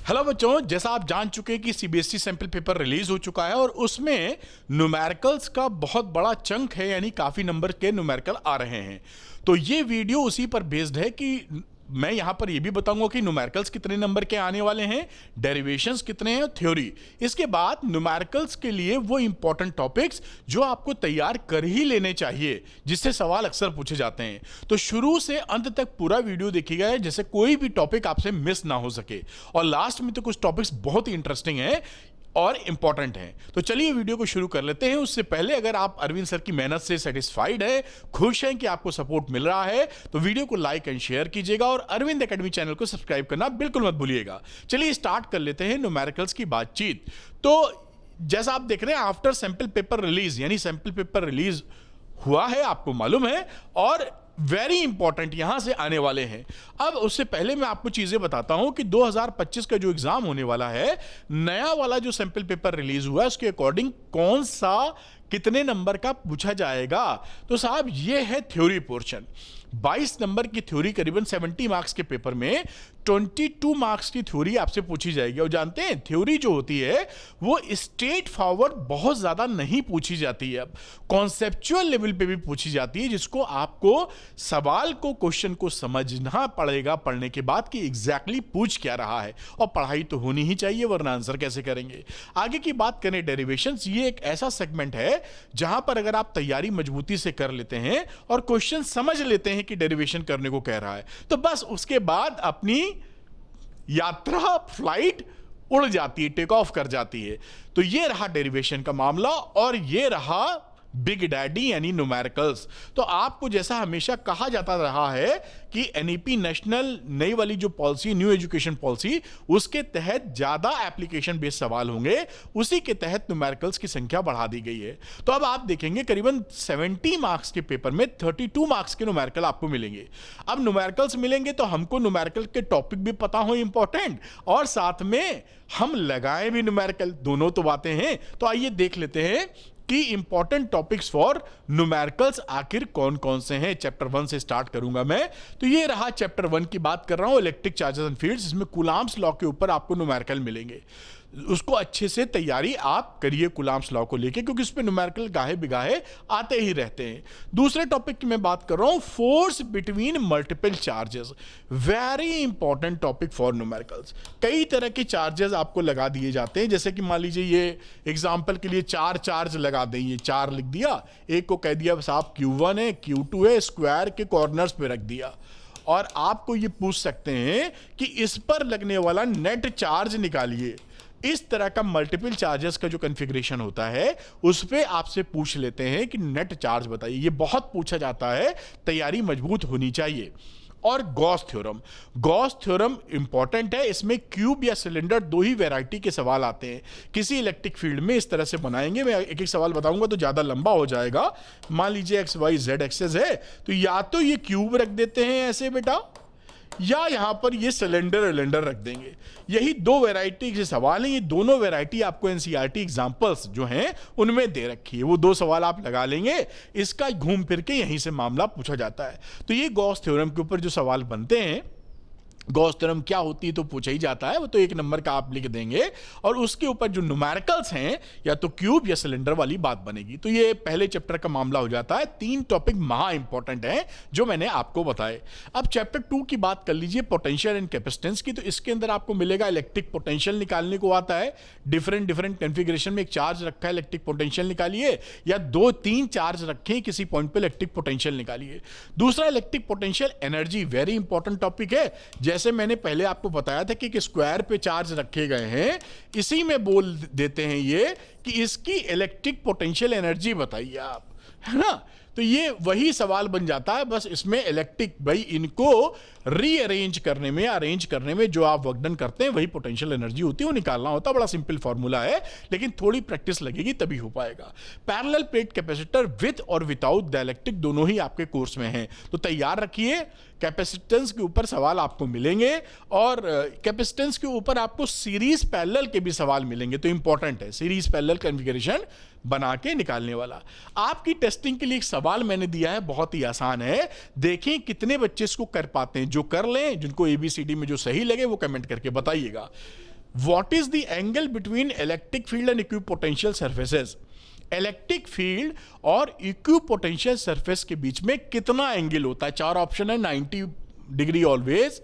Hello बच्चों, जैसा आप जान चुके हैं कि सीबीएसई सैंपल पेपर रिलीज हो चुका है और उसमें न्यूमेरिकल्स का बहुत बड़ा चंक है, यानी काफी नंबर के न्यूमेरिकल आ रहे हैं। तो ये वीडियो उसी पर बेस्ड है कि मैं यहां पर ये भी बताऊंगा कि न्यूमेरिकल्स कितने नंबर के आने वाले हैं, डेरिवेशंस कितने हैं, थ्योरी। इसके बाद न्यूमेरिकल्स के लिए वो इंपॉर्टेंट टॉपिक्स जो आपको तैयार कर ही लेने चाहिए, जिससे सवाल अक्सर पूछे जाते हैं। तो शुरू से अंत तक पूरा वीडियो देखिएगा है, जैसे कोई भी टॉपिक आपसे मिस ना हो सके। और लास्ट में तो कुछ टॉपिक्स बहुत ही इंटरेस्टिंग है और इंपॉर्टेंट है। तो चलिए वीडियो को शुरू कर लेते हैं। उससे पहले अगर आप अरविंद सर की मेहनत से सेटिस्फाइड है, खुश हैं कि आपको सपोर्ट मिल रहा है, तो वीडियो को लाइक एंड शेयर कीजिएगा और अरविंद एकेडमी चैनल को सब्सक्राइब करना बिल्कुल मत भूलिएगा। चलिए स्टार्ट कर लेते हैं न्यूमेरिकल्स की बातचीत। तो जैसा आप देख रहे हैं, आफ्टर सैंपल पेपर रिलीज, यानी सैंपल पेपर रिलीज हुआ है, आपको मालूम है, और वेरी इंपॉर्टेंट यहां से आने वाले हैं। अब उससे पहले मैं आपको चीजें बताता हूं कि 2025 का जो एग्जाम होने वाला है, नया वाला जो सैंपल पेपर रिलीज हुआ है, उसके अकॉर्डिंग कौन सा कितने नंबर का पूछा जाएगा। तो साहब ये है थ्योरी पोर्शन। 22 नंबर की थ्योरी, करीबन 70 मार्क्स के पेपर में 22 मार्क्स की थ्योरी आपसे पूछी जाएगी। और जानते हैं थ्योरी जो होती है वो स्ट्रेट फॉरवर्ड बहुत ज्यादा नहीं पूछी जाती है, अब कॉन्सेप्चुअल लेवल पे भी पूछी जाती है, जिसको आपको सवाल को, क्वेश्चन को समझना पड़ेगा पढ़ने के बाद कि एग्जैक्टली पूछ क्या रहा है। और पढ़ाई तो होनी ही चाहिए, वरना आंसर कैसे करेंगे। आगे की बात करें डेरिवेशंस, ये एक ऐसा सेगमेंट है जहां पर अगर आप तैयारी मजबूती से कर लेते हैं और क्वेश्चन समझ लेते हैं कि डेरिवेशन करने को कह रहा है, तो बस उसके बाद अपनी यात्रा, फ्लाइट उड़ जाती है, टेक ऑफ कर जाती है। तो ये रहा डेरिवेशन का मामला और ये रहा बिग डैडी यानी न्यूमेरिकल्स। तो आपको जैसा हमेशा कहा जाता रहा है कि एनईपी नेशनल नई वाली जो पॉलिसी, न्यू एजुकेशन पॉलिसी, उसके तहत ज्यादा एप्लीकेशन बेस्ड सवाल होंगे, उसी के तहत न्यूमेरिकल्स की संख्या बढ़ा दी गई है। तो अब आप देखेंगे करीबन 70 मार्क्स के पेपर में 32 मार्क्स के न्यूमेरिकल आपको मिलेंगे। अब न्यूमेरिकल्स मिलेंगे तो हमको न्यूमेरिकल के टॉपिक भी पता हो इंपॉर्टेंट, और साथ में हम लगाएं भी न्यूमेरिकल, दोनों तो बातें हैं। तो आइए देख लेते हैं कि इंपॉर्टेंट टॉपिक्स फॉर न्यूमेरिकल्स आखिर कौन कौन से हैं। चैप्टर 1 से स्टार्ट करूंगा मैं। तो ये रहा चैप्टर 1 की बात कर रहा हूं, इलेक्ट्रिक चार्जेस एंड फील्ड्स। इसमें कूलॉम्स लॉ के ऊपर आपको न्यूमेरिकल मिलेंगे। उसको अच्छे से तैयारी आप करिए कूलॉम्स लॉ को लेके, क्योंकि उसमें न्यूमेरिकल गाहे बिगाहे आते ही रहते हैं। दूसरे टॉपिक की मैं बात कर रहा हूं, force between multiple charges. Very important topic for numericals. कई तरह के चार्जेस आपको लगा दिए जाते हैं, जैसे कि मान लीजिए ये एग्जाम्पल के लिए 4 चार्ज लगा दें, ये 4 लिख दिया, एक को कह दिया साहब Q1 है, Q2 है, स्क्वायर के कॉर्नर्स पे रख दिया। और आपको ये पूछ सकते हैं कि इस पर लगने वाला नेट चार्ज निकालिए। इस तरह का मल्टीपल चार्जेस का जो कॉन्फ़िगरेशन होता है, उस पे आपसे पूछ लेते हैं कि नेट चार्ज बताइए। ये बहुत पूछा जाता है, तैयारी मजबूत होनी चाहिए। और Gauss theorem, Gauss theorem important है। इसमें क्यूब या सिलेंडर, दो ही वैरायटी के सवाल आते हैं किसी इलेक्ट्रिक फील्ड में। इस तरह से बनाएंगे, मैं एक एक सवाल बताऊंगा तो ज्यादा लंबा हो जाएगा। मान लीजिए एक्स वाई जेड एक्सेस है, तो या तो ये क्यूब रख देते हैं ऐसे बेटा, या यहां पर ये सिलेंडर रख देंगे। यही दो वैरायटी के सवाल हैं। ये दोनों वैरायटी आपको एनसीईआरटी एग्जांपल्स जो हैं उनमें दे रखी है। वो दो सवाल आप लगा लेंगे, इसका घूम फिर के यहीं से मामला पूछा जाता है। तो ये गॉस थ्योरम के ऊपर जो सवाल बनते हैं, गॉस थ्योरम क्या होती है तो पूछा ही जाता है, वो तो 1 नंबर का आप लिख देंगे। और उसके ऊपर जो न्यूमेरिकल्स हैं, या तो क्यूब या सिलेंडर वाली बात बनेगी। तो ये पहले चैप्टर का मामला हो जाता है। 3 टॉपिक महा इंपॉर्टेंट हैं जो मैंने आपको बताए। अब चैप्टर 2 की बात कर लीजिए, पोटेंशियल एंड कैपेसिटेंस की। तो इसके अंदर आपको मिलेगा इलेक्ट्रिक पोटेंशियल निकालने को आता है। डिफरेंट कॉन्फ़िगरेशन में एक चार्ज रखा है, इलेक्ट्रिक पोटेंशियल निकालिए, या 2-3 चार्ज रखें किसी पॉइंट पे, इलेक्ट्रिक पोटेंशियल निकालिए। दूसरा electric potential energy, very important topic है। जैसे मैंने पहले आपको बताया था कि स्क्वायर पे चार्ज रखे गए हैं, इसी में बोल देते हैं ये कि इसकी इलेक्ट्रिक पोटेंशियल एनर्जी बताइए आप, है ना। तो ये वही सवाल बन जाता है, बस इसमें इलेक्ट्रिक, भाई इनको रीअरेंज करने में, अरेंज करने में जो आप वर्क डन करते हैं वही पोटेंशियल एनर्जी होती है, वो निकालना होता है। बड़ा सिंपल फॉर्मूला है, लेकिन थोड़ी प्रैक्टिस लगेगी तभी हो पाएगा। पैरेलल प्लेट कैपेसिटर विद और विदाउट डाइलेक्ट्रिक दोनों ही आपके कोर्स में हैं, तो तैयार रखिए। कैपेसिटेंस के ऊपर सवाल आपको मिलेंगे, और कैपेसिटेंस के ऊपर आपको सीरीज पैरेलल के भी सवाल मिलेंगे। तो इंपॉर्टेंट है सीरीज पैरेलल कॉन्फ़िगरेशन बना के निकालने वाला। आपकी टेस्टिंग के लिए एक सवाल मैंने दिया है, बहुत ही आसान है। देखें कितने बच्चे इसको कर पाते हैं। जो कर लें, जिनको ABCD में जो सही लगे वो कमेंट करके बताइएगा। What is the angle between electric field and equipotential surfaces? Electric field और इक्विपोटेंशियल सरफेस के बीच में कितना एंगल होता है? चार ऑप्शन है, 90 degree always,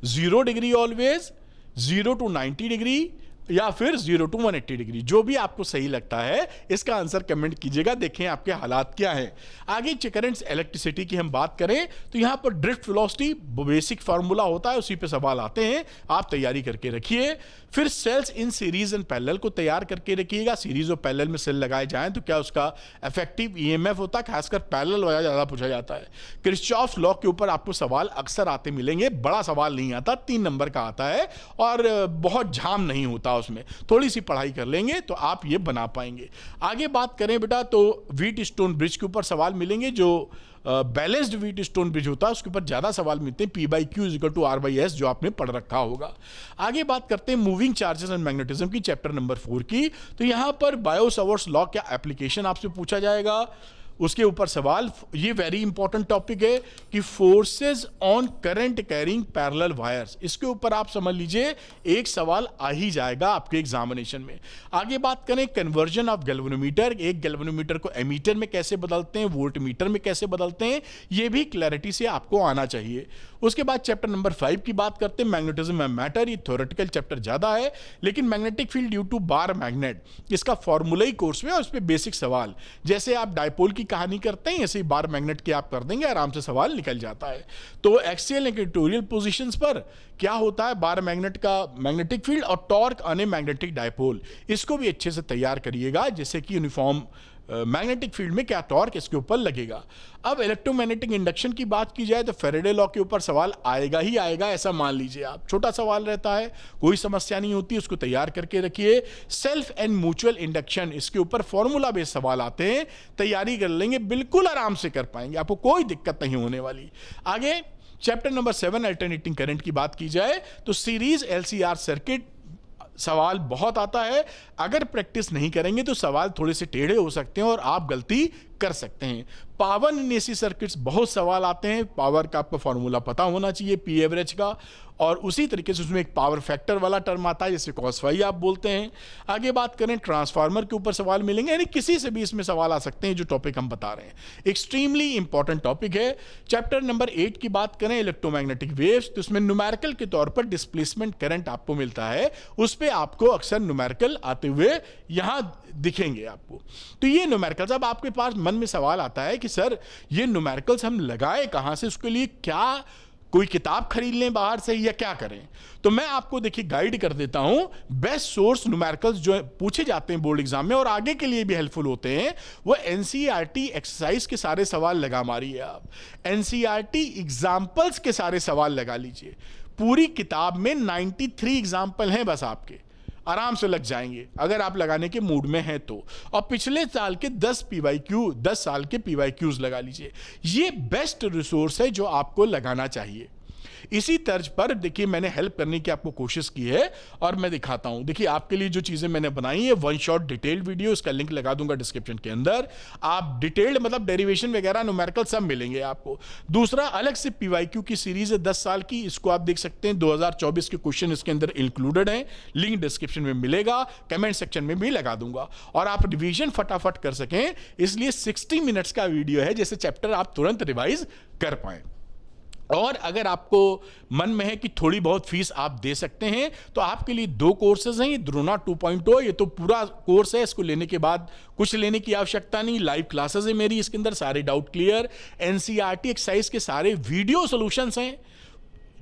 0 degree always, 0 to 90 degree, या फिर 0 to 180 डिग्री। जो भी आपको सही लगता है इसका आंसर कमेंट कीजिएगा, देखें आपके हालात क्या हैं। आगे करंट इलेक्ट्रिसिटी की हम बात करें तो यहां पर ड्रिफ्ट वेलोसिटी बेसिक फार्मूला होता है, उसी पे सवाल आते हैं, आप तैयारी करके रखिए। फिर cells in series and parallel को तैयार करके रखिएगा। सीरीज और पैरेलल में सेल लगाए जाएं तो क्या उसका इफेक्टिव ईएमएफ होता है, खासकर पैरेलल वाला ज्यादा पूछा जाता है। किरचॉफ लॉ के ऊपर आपको सवाल अक्सर आते मिलेंगे, बड़ा सवाल नहीं आता, 3 नंबर का आता है और बहुत झाम नहीं होता उसमें, थोड़ी सी पढ़ाई कर लेंगे तो आप ये बना पाएंगे। आगे बात करें बेटा तो व्हीट स्टोन ब्रिज के ऊपर सवाल मिलेंगे। जो बैलेंस्ड व्हीट स्टोन ब्रिज होता है उसके ऊपर ज्यादा सवाल मिलते हैं, P/Q = R/S, जो आपने पढ़ रखा होगा। आगे बात करते हैं मूविंग चार्जेस एंड मैग्नेटिज्म की, चैप्टर नंबर 4 की। तो यहां पर बायो-सवर्ट्स लॉ क्या एप्लीकेशन आपसे पूछा जाएगा, उसके ऊपर सवाल। ये वेरी इंपॉर्टेंट टॉपिक है कि forces on current carrying parallel wires, इसके ऊपर आप समझ लीजिए एक सवाल आ ही जाएगा आपके एग्जामिनेशन में। आगे बात करें कन्वर्जन ऑफ गैल्वेनोमीटर, एक गैल्वेनोमीटर को एमीटर में कैसे बदलते हैं, वोल्टमीटर में कैसे बदलते हैं, ये भी क्लैरिटी से आपको आना चाहिए। उसके बाद चैप्टर नंबर 5 की बात करते हैं मैग्नेटिज्म एंड मैटर। ये थ्योरेटिकल चैप्टर ज्यादा है, लेकिन magnetic field due to bar magnet, इसका फॉर्मूला ही कोर्स में और उस पर बेसिक सवाल, जैसे आप डायपोल की कहानी करते हैं ऐसे ही बार मैग्नेट के आप कर देंगे, आराम से सवाल निकल जाता है। तो एक्सियल इक्वेटोरियल पोजीशंस पर क्या होता है बार मैग्नेट का मैग्नेटिक फील्ड, और torque on a magnetic dipole, इसको भी अच्छे से तैयार करिएगा, जैसे कि यूनिफॉर्म मैग्नेटिक फील्ड में क्या टॉर्क इसके ऊपर लगेगा। अब इलेक्ट्रोमैग्नेटिक इंडक्शन की बात की जाए तो फैराडे लॉ के ऊपर सवाल आएगा ही आएगा, ऐसा मान लीजिए आप, छोटा सवाल रहता है, कोई समस्या नहीं होती, उसको तैयार करके रखिए। सेल्फ एंड म्यूचुअल इंडक्शन, इसके ऊपर फॉर्मूला बेस्ड सवाल आते हैं, तैयारी कर लेंगे, बिल्कुल आराम से कर पाएंगे, आपको कोई दिक्कत नहीं होने वाली। आगे चैप्टर नंबर 7 अल्टरनेटिंग करंट की बात की जाए तो सीरीज LCR सर्किट सवाल बहुत आता है, अगर प्रैक्टिस नहीं करेंगे तो सवाल थोड़े से टेढ़े हो सकते हैं और आप गलती कर सकते हैं। पावर इन एसी सर्किट्स बहुत सवाल आते हैं, पावर का आपको फॉर्मूला पता होना चाहिए P एवरेज का, और उसी तरीके से उसमें एक पावर फैक्टर वाला टर्म आता है जिसे cos phi आप बोलते हैं। आगे बात करें ट्रांसफार्मर के ऊपर सवाल मिलेंगे, यानी किसी से भी इसमें सवाल आ सकते हैं जो टॉपिक हम बता रहे हैं, एक्सट्रीमली इंपॉर्टेंट टॉपिक है। चैप्टर नंबर 8 की बात करें इलेक्ट्रोमैग्नेटिक वेव्स, तो उसमें न्यूमेरिकल के तौर पर डिस्प्लेसमेंट करंट आपको मिलता है, उस पर आपको अक्सर न्यूमेरिकल आते हुए यहां दिखेंगे आपको। तो ये न्यूमेरिकल्स, अब आपके पास मन में सवाल आता है कि सर ये न्यूमेरिकल्स हम लगाए कहां से, उसके लिए क्या कोई किताब खरीद लें बाहर से या क्या करें? तो मैं आपको देखिए गाइड कर देता हूं, बेस्ट सोर्स न्यूमेरिकल्स जो पूछे जाते हैं बोर्ड एग्जाम में और आगे के लिए भी हेल्पफुल होते हैं, वो एनसीईआरटी एक्सरसाइज के सारे सवाल लगा मारिए आप, एनसीईआरटी एग्जाम्पल्स के सारे सवाल लगा लीजिए। पूरी किताब में 93 एग्जाम्पल हैं बस, आपके आराम से लग जाएंगे अगर आप लगाने के मूड में हैं तो। और पिछले साल के 10 साल के PYQs लगा लीजिए, ये बेस्ट रिसोर्स है जो आपको लगाना चाहिए। इसी तर्ज पर देखिए मैंने हेल्प करने की आपको कोशिश की है और मैं दिखाता हूं। देखिए आपके लिए जो चीजें मैंने बनाई है, वन शॉट डिटेल्ड वीडियो, इसका लिंक लगा दूंगा डिस्क्रिप्शन के अंदर, आप डिटेल्ड मतलब डेरिवेशन वगैरह न्यूमेरिकल सब मिलेंगे आपको। दूसरा अलग से PYQ की सीरीज है 10 साल की, इसको आप देख सकते हैं, 2024 के क्वेश्चन इसके अंदर इंक्लूडेड हैं, लिंक डिस्क्रिप्शन में मिलेगा, कमेंट सेक्शन में भी लगा दूंगा, और आप रिवीजन फटाफट कर सकें इसलिए 60 मिनट्स का वीडियो है, जैसे चैप्टर आप तुरंत रिवाइज कर पाए। और अगर आपको मन में है कि थोड़ी बहुत फीस आप दे सकते हैं तो आपके लिए 2 कोर्सेज हैं, ये द्रोणा 2.0, ये तो पूरा कोर्स है, इसको लेने के बाद कुछ लेने की आवश्यकता नहीं, लाइव क्लासेस है मेरी, इसके अंदर सारे डाउट क्लियर, एनसीईआरटी एक्सरसाइज के सारे वीडियो सॉल्यूशंस हैं,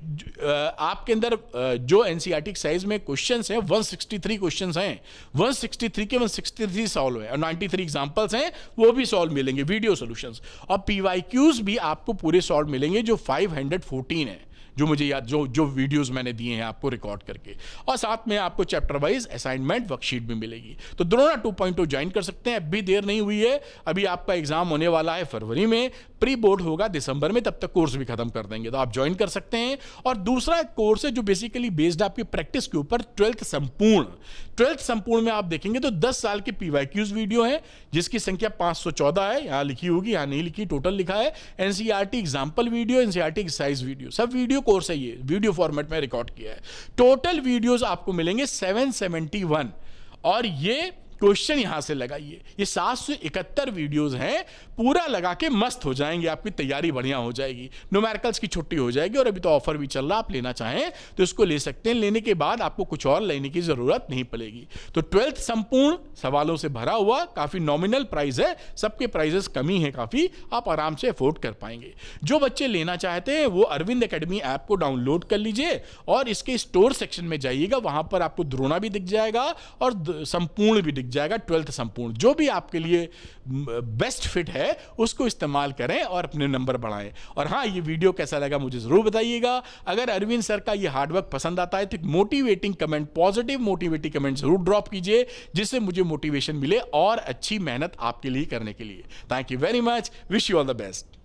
आपके अंदर जो एनसीईआरटी एक्सरसाइज में क्वेश्चंस हैं 163 क्वेश्चंस हैं, 163 के 163 सॉल्व है और 93 एग्जांपल्स हैं, वो भी सॉल्व मिलेंगे वीडियो सॉल्यूशंस, और PYQs भी आपको पूरे सॉल्व मिलेंगे जो 514 है, जो मुझे याद जो वीडियोस मैंने दिए हैं आपको रिकॉर्ड करके, और साथ में आपको चैप्टर वाइज असाइनमेंट वर्कशीट भी मिलेगी। तो द्रोणा 2.0 ज्वाइन कर सकते हैं, अभी देर नहीं हुई है, अभी आपका एग्जाम होने वाला है फरवरी में, प्री बोर्ड होगा दिसंबर में, तब तक कोर्स भी खत्म कर देंगे, तो आप ज्वाइन कर सकते हैं। और दूसरा कोर्स है जो बेसिकली बेस्ड आपकी प्रैक्टिस के ऊपर, 12th संपूर्ण में आप देखेंगे तो 10 साल के PYQs वीडियो है जिसकी संख्या 514 है, यहां लिखी होगी, यहां नहीं लिखी, टोटल लिखा है, NCERT example video, NCERT exercise video, सब वीडियो कोर्स है, ये वीडियो फॉर्मेट में रिकॉर्ड किया है। टोटल वीडियोस आपको मिलेंगे 771 और ये क्वेश्चन यहां से लगाइए। ये 771 वीडियोस हैं, पूरा लगा के मस्त हो जाएंगे, आपकी तैयारी बढ़िया हो जाएगी, न्यूमेरिकल्स की छुट्टी हो जाएगी। और अभी तो ऑफर भी चल रहा है, आप लेना चाहें तो इसको ले सकते हैं। लेने के बाद आपको कुछ और लेने की जरूरत नहीं पड़ेगी। तो 12th संपूर्ण सवालों से भरा हुआ, काफी नॉमिनल प्राइस है, सबके प्राइजेस कमी है काफी, आप आराम से अफोर्ड कर पाएंगे। जो बच्चे लेना चाहते हैं वो अरविंद एकेडमी ऐप को डाउनलोड कर लीजिए और इसके स्टोर सेक्शन में जाइएगा, वहां पर आपको द्रोणा भी दिख जाएगा और संपूर्ण भी जाएगा, 12th संपूर्ण। जो भी आपके लिए बेस्ट फिट है उसको इस्तेमाल करें और अपने नंबर बढ़ाएं। और हाँ, ये वीडियो कैसा लगा मुझे जरूर बताइएगा। अगर अरविंद सर का ये हार्डवर्क पसंद आता है तो एक motivating comment, positive motivating comment जरूर ड्रॉप कीजिए, जिससे मुझे मोटिवेशन मिले और अच्छी मेहनत आपके लिए करने के लिए। Thank you very much, wish you all the best.